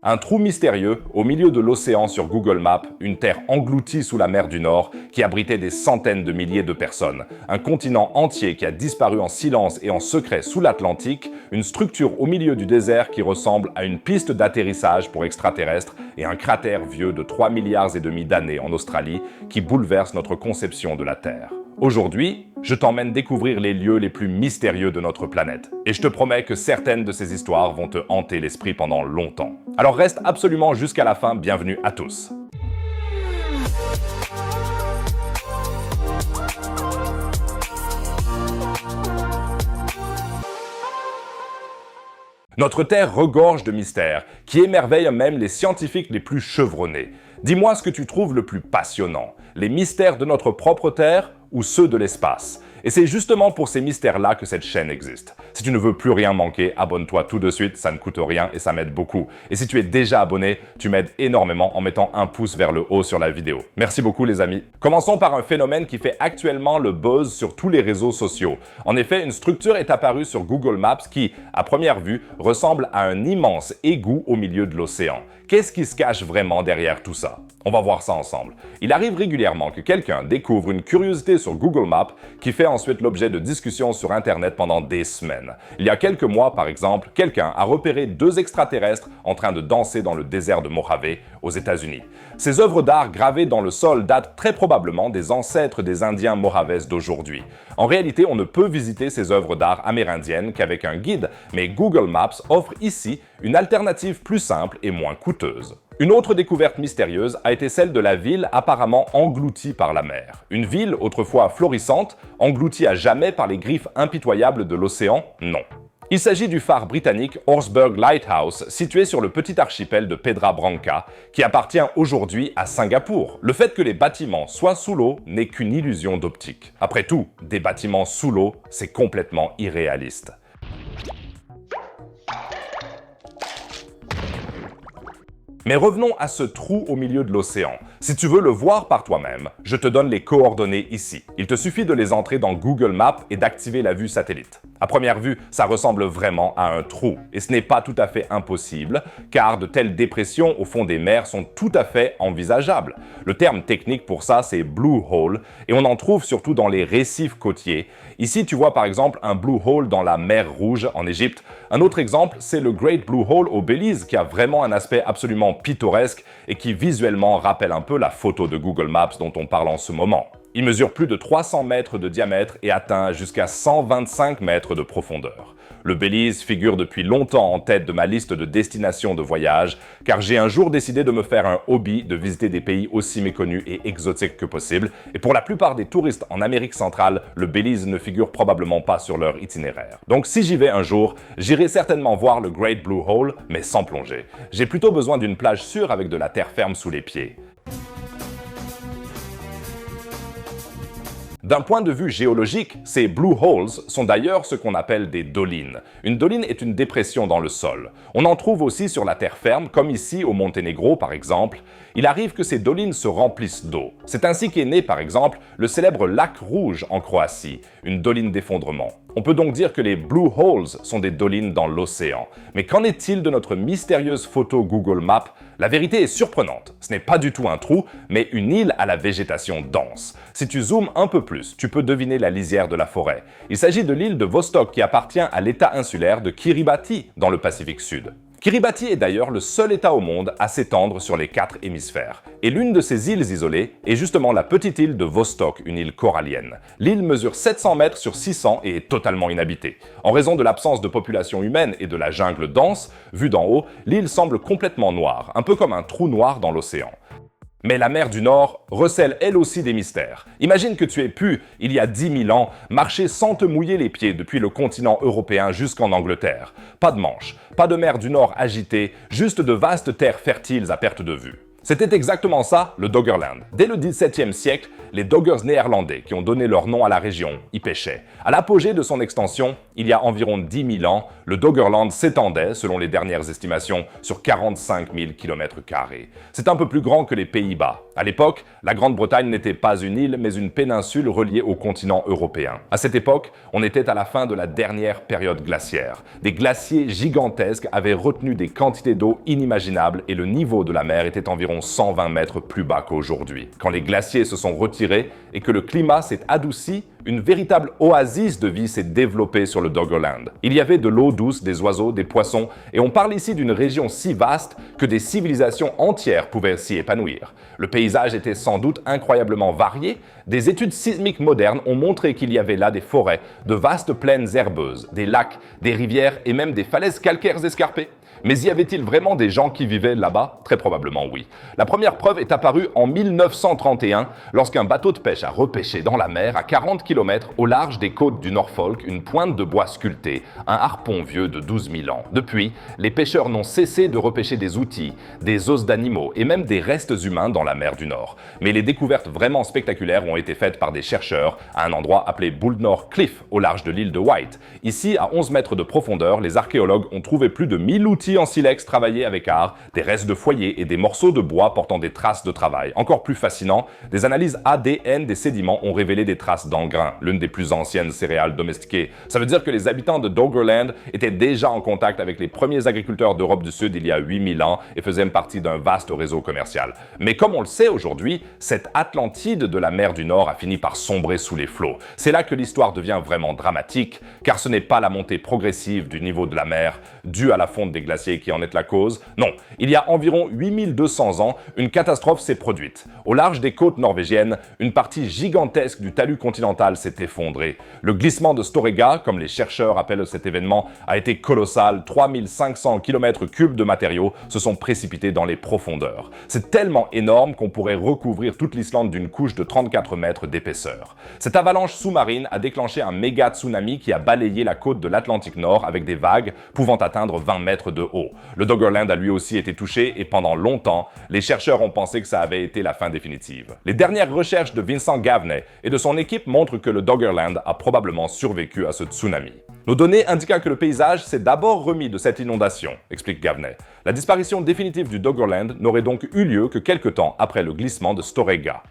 Un trou mystérieux au milieu de l'océan sur Google Maps, une terre engloutie sous la mer du Nord qui abritait des centaines de milliers de personnes, un continent entier qui a disparu en silence et en secret sous l'Atlantique, une structure au milieu du désert qui ressemble à une piste d'atterrissage pour extraterrestres et un cratère vieux de 3,5 milliards d'années en Australie qui bouleverse notre conception de la Terre. Aujourd'hui, je t'emmène découvrir les lieux les plus mystérieux de notre planète. Et je te promets que certaines de ces histoires vont te hanter l'esprit pendant longtemps. Alors reste absolument jusqu'à la fin, bienvenue à tous. Notre Terre regorge de mystères, qui émerveillent même les scientifiques les plus chevronnés. Dis-moi ce que tu trouves le plus passionnant, les mystères de notre propre Terre ou ceux de l'espace. Et c'est justement pour ces mystères-là que cette chaîne existe. Si tu ne veux plus rien manquer, abonne-toi tout de suite, ça ne coûte rien et ça m'aide beaucoup. Et si tu es déjà abonné, tu m'aides énormément en mettant un pouce vers le haut sur la vidéo. Merci beaucoup les amis. Commençons par un phénomène qui fait actuellement le buzz sur tous les réseaux sociaux. En effet, une structure est apparue sur Google Maps qui, à première vue, ressemble à un immense égout au milieu de l'océan. Qu'est-ce qui se cache vraiment derrière tout ça? On va voir ça ensemble. Il arrive régulièrement que quelqu'un découvre une curiosité sur Google Maps qui fait ensuite l'objet de discussions sur Internet pendant des semaines. Il y a quelques mois, par exemple, quelqu'un a repéré 2 extraterrestres en train de danser dans le désert de Mojave, aux États-Unis. Ces œuvres d'art gravées dans le sol datent très probablement des ancêtres des Indiens mojaves d'aujourd'hui. En réalité, on ne peut visiter ces œuvres d'art amérindiennes qu'avec un guide, mais Google Maps offre ici une alternative plus simple et moins coûteuse. Une autre découverte mystérieuse a été celle de la ville apparemment engloutie par la mer. Une ville autrefois florissante, engloutie à jamais par les griffes impitoyables de l'océan? Non. Il s'agit du phare britannique Horsburgh Lighthouse, situé sur le petit archipel de Pedra Branca, qui appartient aujourd'hui à Singapour. Le fait que les bâtiments soient sous l'eau n'est qu'une illusion d'optique. Après tout, des bâtiments sous l'eau, c'est complètement irréaliste. Mais revenons à ce trou au milieu de l'océan. Si tu veux le voir par toi-même, je te donne les coordonnées ici. Il te suffit de les entrer dans Google Maps et d'activer la vue satellite. À première vue, ça ressemble vraiment à un trou. Et ce n'est pas tout à fait impossible, car de telles dépressions au fond des mers sont tout à fait envisageables. Le terme technique pour ça, c'est blue hole, et on en trouve surtout dans les récifs côtiers. Ici, tu vois par exemple un blue hole dans la mer Rouge en Égypte. Un autre exemple, c'est le Great Blue Hole au Belize, qui a vraiment un aspect absolument pittoresque et qui visuellement rappelle un peu la photo de Google Maps dont on parle en ce moment. Il mesure plus de 300 mètres de diamètre et atteint jusqu'à 125 mètres de profondeur. Le Belize figure depuis longtemps en tête de ma liste de destinations de voyage, car j'ai un jour décidé de me faire un hobby de visiter des pays aussi méconnus et exotiques que possible, et pour la plupart des touristes en Amérique centrale, le Belize ne figure probablement pas sur leur itinéraire. Donc si j'y vais un jour, j'irai certainement voir le Great Blue Hole, mais sans plonger. J'ai plutôt besoin d'une plage sûre avec de la terre ferme sous les pieds. D'un point de vue géologique, ces blue holes sont d'ailleurs ce qu'on appelle des dolines. Une doline est une dépression dans le sol. On en trouve aussi sur la terre ferme, comme ici au Monténégro par exemple. Il arrive que ces dolines se remplissent d'eau. C'est ainsi qu'est né par exemple le célèbre lac Rouge en Croatie, une doline d'effondrement. On peut donc dire que les blue holes sont des dolines dans l'océan. Mais qu'en est-il de notre mystérieuse photo Google Maps? La vérité est surprenante. Ce n'est pas du tout un trou, mais une île à la végétation dense. Si tu zoomes un peu plus, tu peux deviner la lisière de la forêt. Il s'agit de l'île de Vostok qui appartient à l'état insulaire de Kiribati dans le Pacifique Sud. Kiribati est d'ailleurs le seul État au monde à s'étendre sur les 4 hémisphères. Et l'une de ces îles isolées est justement la petite île de Vostok, une île corallienne. L'île mesure 700 mètres sur 600 et est totalement inhabitée. En raison de l'absence de population humaine et de la jungle dense, vue d'en haut, l'île semble complètement noire, un peu comme un trou noir dans l'océan. Mais la mer du Nord recèle elle aussi des mystères. Imagine que tu aies pu, il y a 10 000 ans, marcher sans te mouiller les pieds depuis le continent européen jusqu'en Angleterre. Pas de Manche, pas de mer du Nord agitée, juste de vastes terres fertiles à perte de vue. C'était exactement ça, le Doggerland. Dès le XVIIe siècle, les Doggers néerlandais, qui ont donné leur nom à la région, y pêchaient. À l'apogée de son extension, il y a environ 10 000 ans, le Doggerland s'étendait, selon les dernières estimations, sur 45 000 km². C'est un peu plus grand que les Pays-Bas. À l'époque, la Grande-Bretagne n'était pas une île, mais une péninsule reliée au continent européen. À cette époque, on était à la fin de la dernière période glaciaire. Des glaciers gigantesques avaient retenu des quantités d'eau inimaginables et le niveau de la mer était environ 120 mètres plus bas qu'aujourd'hui. Quand les glaciers se sont retirés et que le climat s'est adouci, une véritable oasis de vie s'est développée sur le Doggerland. Il y avait de l'eau douce, des oiseaux, des poissons, et on parle ici d'une région si vaste que des civilisations entières pouvaient s'y épanouir. Le paysage était sans doute incroyablement varié. Des études sismiques modernes ont montré qu'il y avait là des forêts, de vastes plaines herbeuses, des lacs, des rivières et même des falaises calcaires escarpées. Mais y avait-il vraiment des gens qui vivaient là-bas? Très probablement oui. La première preuve est apparue en 1931 lorsqu'un bateau de pêche a repêché dans la mer à 40 km au large des côtes du Norfolk une pointe de bois sculptée, un harpon vieux de 12 000 ans. Depuis, les pêcheurs n'ont cessé de repêcher des outils, des os d'animaux et même des restes humains dans la mer du Nord. Mais les découvertes vraiment spectaculaires ont été faites par des chercheurs à un endroit appelé Bouldenor Cliff au large de l'île de Wight. Ici, à 11 mètres de profondeur, les archéologues ont trouvé plus de 1000 outils en silex travaillés avec art, des restes de foyer et des morceaux de bois portant des traces de travail. Encore plus fascinant, des analyses ADN des sédiments ont révélé des traces d'engrain, l'une des plus anciennes céréales domestiquées. Ça veut dire que les habitants de Doggerland étaient déjà en contact avec les premiers agriculteurs d'Europe du Sud il y a 8000 ans et faisaient partie d'un vaste réseau commercial. Mais comme on le sait aujourd'hui, cette Atlantide de la mer du Nord a fini par sombrer sous les flots. C'est là que l'histoire devient vraiment dramatique, car ce n'est pas la montée progressive du niveau de la mer due à la fonte des glaciers qui en est la cause. Non, il y a environ 8200 ans, une catastrophe s'est produite. Au large des côtes norvégiennes, une partie gigantesque du talus continental s'est effondrée. Le glissement de Storegga, comme les chercheurs appellent cet événement, a été colossal. 3500 km³ de matériaux se sont précipités dans les profondeurs. C'est tellement énorme qu'on pourrait recouvrir toute l'Islande d'une couche de 34 mètres d'épaisseur. Cette avalanche sous-marine a déclenché un méga tsunami qui a balayé la côte de l'Atlantique Nord avec des vagues pouvant atteindre 20 mètres de haut. Le Doggerland a lui aussi été touché et pendant longtemps, les chercheurs ont pensé que ça avait été la fin définitive. Les dernières recherches de Vincent Gavenay et de son équipe montrent que le Doggerland a probablement survécu à ce tsunami. Nos données indiquent que le paysage s'est d'abord remis de cette inondation, explique Gavenay. La disparition définitive du Doggerland n'aurait donc eu lieu que quelques temps après le glissement de Storegga.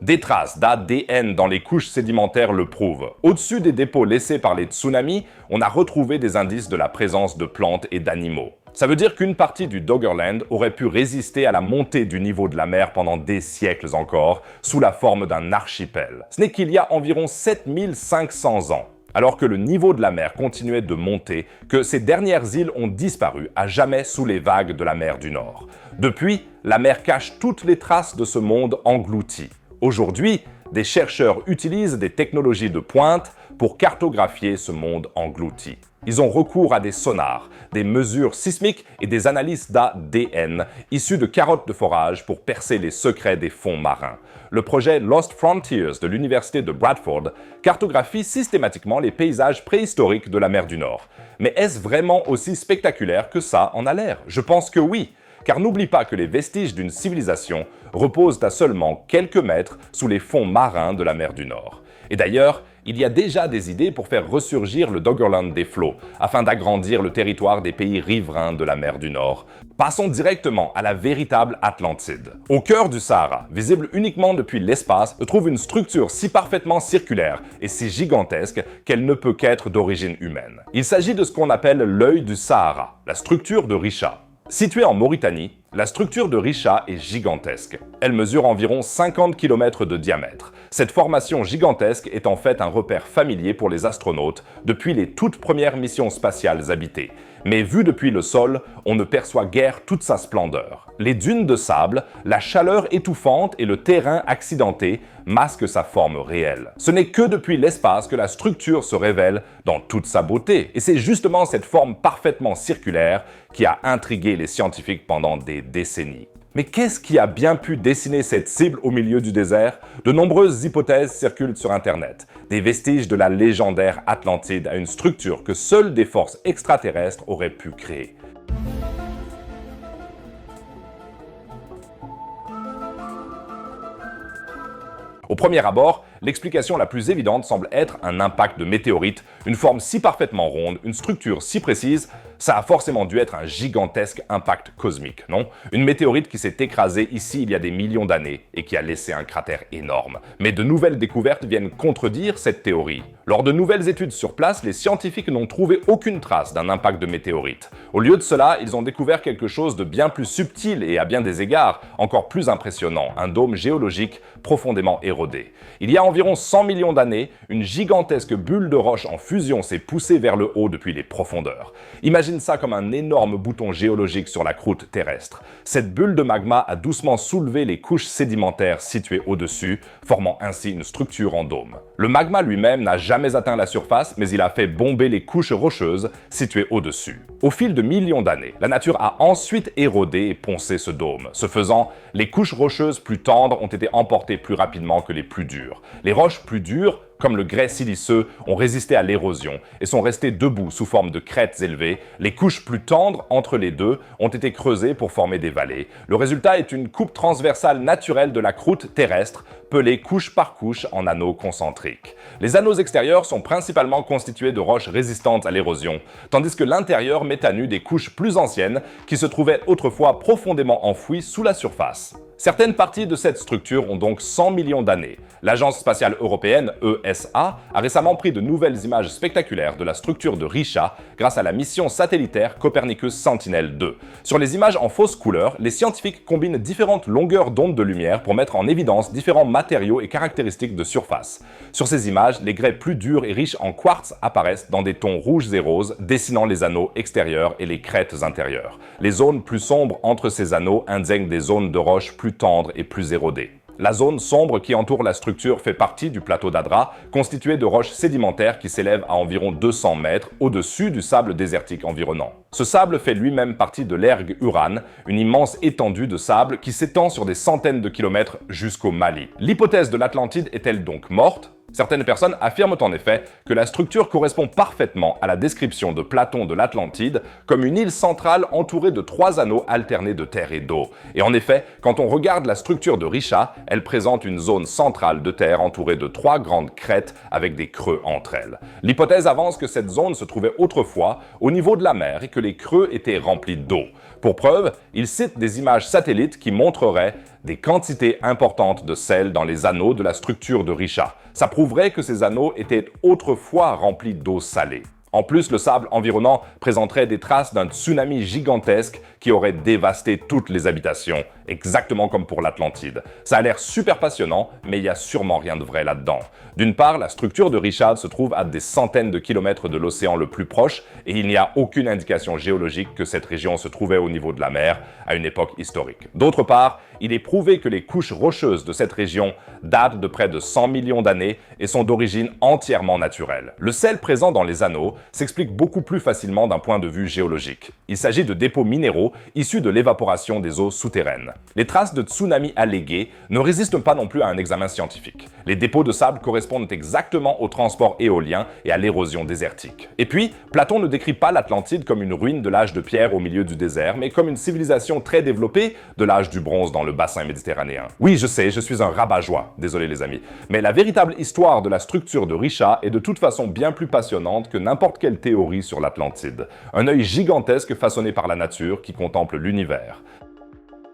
Des traces d'ADN dans les couches sédimentaires le prouvent. Au-dessus des dépôts laissés par les tsunamis, on a retrouvé des indices de la présence de plantes et d'animaux. Ça veut dire qu'une partie du Doggerland aurait pu résister à la montée du niveau de la mer pendant des siècles encore, sous la forme d'un archipel. Ce n'est qu'il y a environ 7500 ans, alors que le niveau de la mer continuait de monter, que ces dernières îles ont disparu à jamais sous les vagues de la mer du Nord. Depuis, la mer cache toutes les traces de ce monde englouti. Aujourd'hui, des chercheurs utilisent des technologies de pointe pour cartographier ce monde englouti. Ils ont recours à des sonars, des mesures sismiques et des analyses d'ADN issues de carottes de forage pour percer les secrets des fonds marins. Le projet Lost Frontiers de l'université de Bradford cartographie systématiquement les paysages préhistoriques de la mer du Nord. Mais est-ce vraiment aussi spectaculaire que ça en a l'air? Je pense que oui. Car n'oublie pas que les vestiges d'une civilisation reposent à seulement quelques mètres sous les fonds marins de la mer du Nord. Et d'ailleurs, il y a déjà des idées pour faire ressurgir le Doggerland des flots, afin d'agrandir le territoire des pays riverains de la mer du Nord. Passons directement à la véritable Atlantide. Au cœur du Sahara, visible uniquement depuis l'espace, se trouve une structure si parfaitement circulaire et si gigantesque qu'elle ne peut qu'être d'origine humaine. Il s'agit de ce qu'on appelle l'œil du Sahara, la structure de Richa. Située en Mauritanie, la structure de Richa est gigantesque. Elle mesure environ 50 km de diamètre. Cette formation gigantesque est en fait un repère familier pour les astronautes depuis les toutes premières missions spatiales habitées. Mais vu depuis le sol, on ne perçoit guère toute sa splendeur. Les dunes de sable, la chaleur étouffante et le terrain accidenté masquent sa forme réelle. Ce n'est que depuis l'espace que la structure se révèle dans toute sa beauté. Et c'est justement cette forme parfaitement circulaire qui a intrigué les scientifiques pendant des décennies. Mais qu'est-ce qui a bien pu dessiner cette cible au milieu du désert? De nombreuses hypothèses circulent sur Internet. Des vestiges de la légendaire Atlantide à une structure que seules des forces extraterrestres auraient pu créer. Au premier abord, l'explication la plus évidente semble être un impact de météorite, une forme si parfaitement ronde, une structure si précise, ça a forcément dû être un gigantesque impact cosmique, non? Une météorite qui s'est écrasée ici il y a des millions d'années et qui a laissé un cratère énorme. Mais de nouvelles découvertes viennent contredire cette théorie. Lors de nouvelles études sur place, les scientifiques n'ont trouvé aucune trace d'un impact de météorite. Au lieu de cela, ils ont découvert quelque chose de bien plus subtil et à bien des égards encore plus impressionnant, un dôme géologique profondément érodé. Il y a environ 100 millions d'années, une gigantesque bulle de roche en fusion s'est poussée vers le haut depuis les profondeurs. Imagine ça comme un énorme bouton géologique sur la croûte terrestre. Cette bulle de magma a doucement soulevé les couches sédimentaires situées au-dessus, formant ainsi une structure en dôme. Le magma lui-même n'a jamais atteint la surface, mais il a fait bomber les couches rocheuses situées au-dessus. Au fil de millions d'années, la nature a ensuite érodé et poncé ce dôme. Ce faisant, les couches rocheuses plus tendres ont été emportées plus rapidement que les plus dures. Les roches plus dures, comme le grès siliceux, ont résisté à l'érosion et sont restées debout sous forme de crêtes élevées. Les couches plus tendres entre les deux ont été creusées pour former des vallées. Le résultat est une coupe transversale naturelle de la croûte terrestre, pelée couche par couche en anneaux concentriques. Les anneaux extérieurs sont principalement constitués de roches résistantes à l'érosion, tandis que l'intérieur met à nu des couches plus anciennes qui se trouvaient autrefois profondément enfouies sous la surface. Certaines parties de cette structure ont donc 100 millions d'années. L'Agence spatiale européenne, ESA, a récemment pris de nouvelles images spectaculaires de la structure de Richa grâce à la mission satellitaire Copernicus Sentinel-2. Sur les images en fausse couleur, les scientifiques combinent différentes longueurs d'onde de lumière pour mettre en évidence différents matériaux et caractéristiques de surface. Sur ces images, les grès plus durs et riches en quartz apparaissent dans des tons rouges et roses, dessinant les anneaux extérieurs et les crêtes intérieures. Les zones plus sombres entre ces anneaux indiquent des zones de roches plus tendres et plus érodées. La zone sombre qui entoure la structure fait partie du plateau d'Adra, constitué de roches sédimentaires qui s'élèvent à environ 200 mètres au-dessus du sable désertique environnant. Ce sable fait lui-même partie de l'erg Uran, une immense étendue de sable qui s'étend sur des centaines de kilomètres jusqu'au Mali. L'hypothèse de l'Atlantide est-elle donc morte ? Certaines personnes affirment en effet que la structure correspond parfaitement à la description de Platon de l'Atlantide comme une île centrale entourée de 3 anneaux alternés de terre et d'eau. Et en effet, quand on regarde la structure de Richa, elle présente une zone centrale de terre entourée de 3 grandes crêtes avec des creux entre elles. L'hypothèse avance que cette zone se trouvait autrefois au niveau de la mer et que les creux étaient remplis d'eau. Pour preuve, il cite des images satellites qui montreraient des quantités importantes de sel dans les anneaux de la structure de Richa. Ça prouverait que ces anneaux étaient autrefois remplis d'eau salée. En plus, le sable environnant présenterait des traces d'un tsunami gigantesque qui aurait dévasté toutes les habitations, exactement comme pour l'Atlantide. Ça a l'air super passionnant, mais il n'y a sûrement rien de vrai là-dedans. D'une part, la structure de Richa se trouve à des centaines de kilomètres de l'océan le plus proche, et il n'y a aucune indication géologique que cette région se trouvait au niveau de la mer à une époque historique. D'autre part, il est prouvé que les couches rocheuses de cette région datent de près de 100 millions d'années et sont d'origine entièrement naturelle. Le sel présent dans les anneaux s'explique beaucoup plus facilement d'un point de vue géologique. Il s'agit de dépôts minéraux issus de l'évaporation des eaux souterraines. Les traces de tsunami alléguées ne résistent pas non plus à un examen scientifique. Les dépôts de sable correspondent exactement au transport éolien et à l'érosion désertique. Et puis, Platon ne décrit pas l'Atlantide comme une ruine de l'âge de pierre au milieu du désert, mais comme une civilisation très développée de l'âge du bronze dans le bassin méditerranéen. Oui, je sais, je suis un rabat-joie, désolé les amis, mais la véritable histoire de la structure de Richa est de toute façon bien plus passionnante que n'importe quelle théorie sur l'Atlantide. Un œil gigantesque façonné par la nature qui contemple l'univers.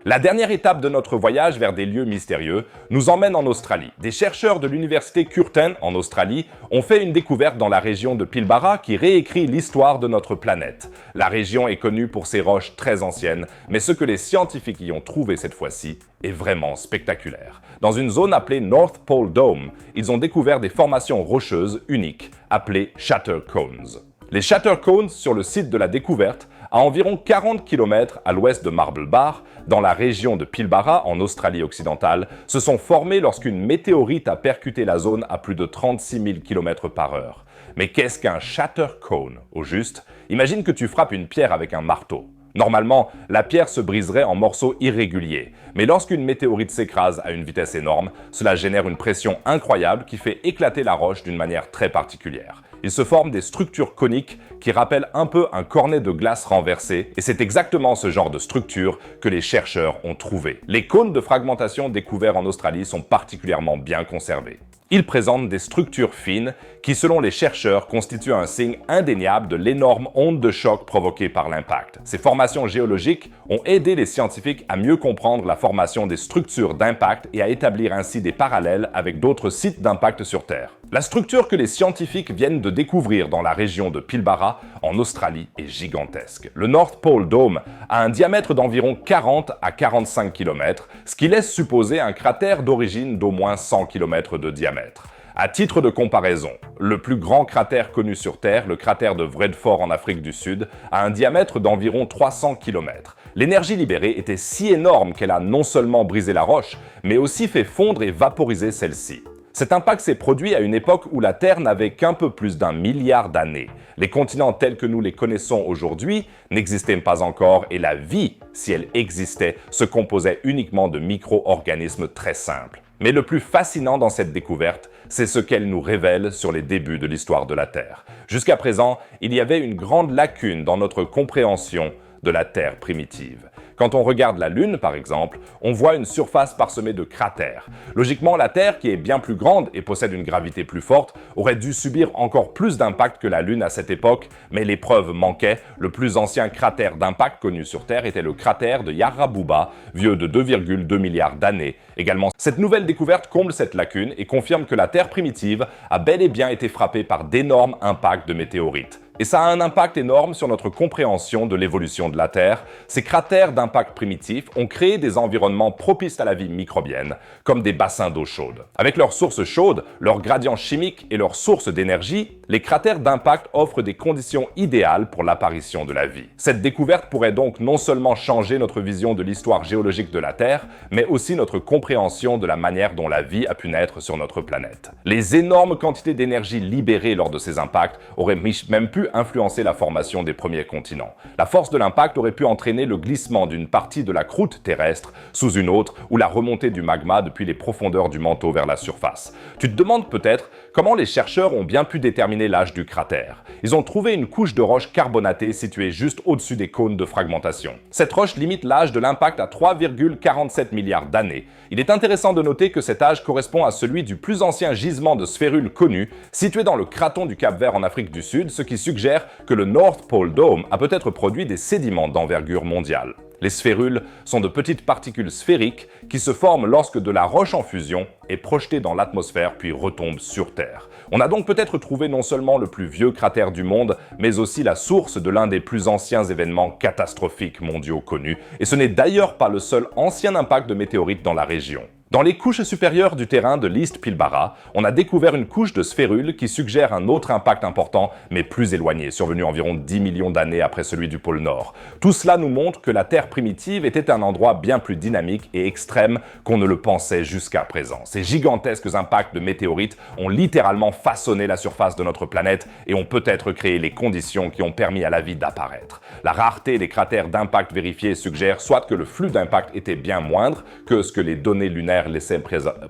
La dernière étape de notre voyage vers des lieux mystérieux nous emmène en Australie. Des chercheurs de l'université Curtin en Australie ont fait une découverte dans la région de Pilbara qui réécrit l'histoire de notre planète. La région est connue pour ses roches très anciennes, mais ce que les scientifiques y ont trouvé cette fois-ci est vraiment spectaculaire. Dans une zone appelée North Pole Dome, ils ont découvert des formations rocheuses uniques appelées Shatter Cones. Les Shatter Cones, sur le site de la découverte, à environ 40 km à l'ouest de Marble Bar, dans la région de Pilbara, en Australie occidentale, se sont formés lorsqu'une météorite a percuté la zone à plus de 36 000 km/h. Mais qu'est-ce qu'un Shatter Cone, au juste? Imagine que tu frappes une pierre avec un marteau. Normalement, la pierre se briserait en morceaux irréguliers, mais lorsqu'une météorite s'écrase à une vitesse énorme, cela génère une pression incroyable qui fait éclater la roche d'une manière très particulière. il se forme des structures coniques qui rappellent un peu un cornet de glace renversé, et c'est exactement ce genre de structure que les chercheurs ont trouvé. Les cônes de fragmentation découverts en Australie sont particulièrement bien conservés. Ils présentent des structures fines qui, selon les chercheurs, constituent un signe indéniable de l'énorme onde de choc provoquée par l'impact. Ces formations géologiques ont aidé les scientifiques à mieux comprendre la formation des structures d'impact et à établir ainsi des parallèles avec d'autres sites d'impact sur Terre. La structure que les scientifiques viennent de découvrir dans la région de Pilbara, en Australie, est gigantesque. Le North Pole Dome a un diamètre d'environ 40 à 45 km, ce qui laisse supposer un cratère d'origine d'au moins 100 km de diamètre. À titre de comparaison, le plus grand cratère connu sur Terre, le cratère de Vredefort en Afrique du Sud, a un diamètre d'environ 300 km. L'énergie libérée était si énorme qu'elle a non seulement brisé la roche, mais aussi fait fondre et vaporiser celle-ci. Cet impact s'est produit à une époque où la Terre n'avait qu'un peu plus d'1 milliard d'années. Les continents tels que nous les connaissons aujourd'hui n'existaient pas encore et la vie, si elle existait, se composait uniquement de micro-organismes très simples. Mais le plus fascinant dans cette découverte, c'est ce qu'elle nous révèle sur les débuts de l'histoire de la Terre. Jusqu'à présent, il y avait une grande lacune dans notre compréhension de la Terre primitive. Quand on regarde la Lune, par exemple, on voit une surface parsemée de cratères. Logiquement, la Terre, qui est bien plus grande et possède une gravité plus forte, aurait dû subir encore plus d'impact que la Lune à cette époque, mais les preuves manquaient. Le plus ancien cratère d'impact connu sur Terre était le cratère de Yarrabuba, vieux de 2,2 milliards d'années. Également, cette nouvelle découverte comble cette lacune et confirme que la Terre primitive a bel et bien été frappée par d'énormes impacts de météorites. Et ça a un impact énorme sur notre compréhension de l'évolution de la Terre. Ces cratères d'impact primitifs ont créé des environnements propices à la vie microbienne, comme des bassins d'eau chaude. Avec leurs sources chaudes, leurs gradients chimiques et leurs sources d'énergie, les cratères d'impact offrent des conditions idéales pour l'apparition de la vie. Cette découverte pourrait donc non seulement changer notre vision de l'histoire géologique de la Terre, mais aussi notre compréhension de la manière dont la vie a pu naître sur notre planète. Les énormes quantités d'énergie libérées lors de ces impacts auraient même pu influencer la formation des premiers continents. La force de l'impact aurait pu entraîner le glissement d'une partie de la croûte terrestre sous une autre ou la remontée du magma depuis les profondeurs du manteau vers la surface. Tu te demandes peut-être comment les chercheurs ont bien pu déterminer l'âge du cratère. Ils ont trouvé une couche de roche carbonatée située juste au-dessus des cônes de fragmentation. Cette roche limite l'âge de l'impact à 3,47 milliards d'années. Il est intéressant de noter que cet âge correspond à celui du plus ancien gisement de sphérules connu, situé dans le craton du Cap-Vert en Afrique du Sud, ce qui suggère que le North Pole Dome a peut-être produit des sédiments d'envergure mondiale. Les sphérules sont de petites particules sphériques qui se forment lorsque de la roche en fusion est projetée dans l'atmosphère puis retombe sur Terre. On a donc peut-être trouvé non seulement le plus vieux cratère du monde, mais aussi la source de l'un des plus anciens événements catastrophiques mondiaux connus, et ce n'est d'ailleurs pas le seul ancien impact de météorites dans la région. Dans les couches supérieures du terrain de l'East Pilbara, on a découvert une couche de sphérules qui suggère un autre impact important, mais plus éloigné, survenu environ 10 millions d'années après celui du pôle Nord. Tout cela nous montre que la Terre primitive était un endroit bien plus dynamique et extrême qu'on ne le pensait jusqu'à présent. Ces gigantesques impacts de météorites ont littéralement façonné la surface de notre planète et ont peut-être créé les conditions qui ont permis à la vie d'apparaître. La rareté des cratères d'impact vérifiés suggère soit que le flux d'impact était bien moindre que ce que les données lunaires laissaient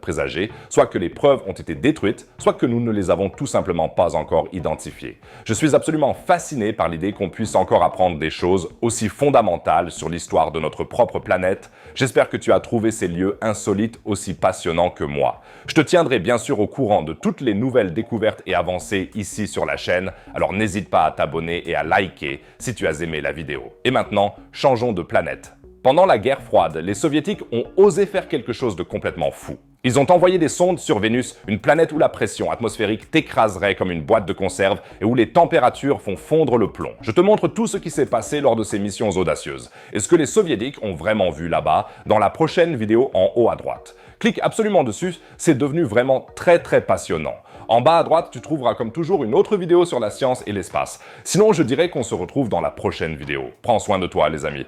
présager, soit que les preuves ont été détruites, soit que nous ne les avons tout simplement pas encore identifiées. Je suis absolument fasciné par l'idée qu'on puisse encore apprendre des choses aussi fondamentales sur l'histoire de notre propre planète. J'espère que tu as trouvé ces lieux insolites aussi passionnants que moi. Je te tiendrai bien sûr au courant de toutes les nouvelles découvertes et avancées ici sur la chaîne, alors n'hésite pas à t'abonner et à liker si tu as aimé la vidéo. Et maintenant, changeons de planète. Pendant la guerre froide, les soviétiques ont osé faire quelque chose de complètement fou. Ils ont envoyé des sondes sur Vénus, une planète où la pression atmosphérique t'écraserait comme une boîte de conserve et où les températures font fondre le plomb. Je te montre tout ce qui s'est passé lors de ces missions audacieuses et ce que les soviétiques ont vraiment vu là-bas dans la prochaine vidéo en haut à droite. Clique absolument dessus, c'est devenu vraiment très passionnant. En bas à droite, tu trouveras comme toujours une autre vidéo sur la science et l'espace. Sinon, je dirais qu'on se retrouve dans la prochaine vidéo. Prends soin de toi, les amis.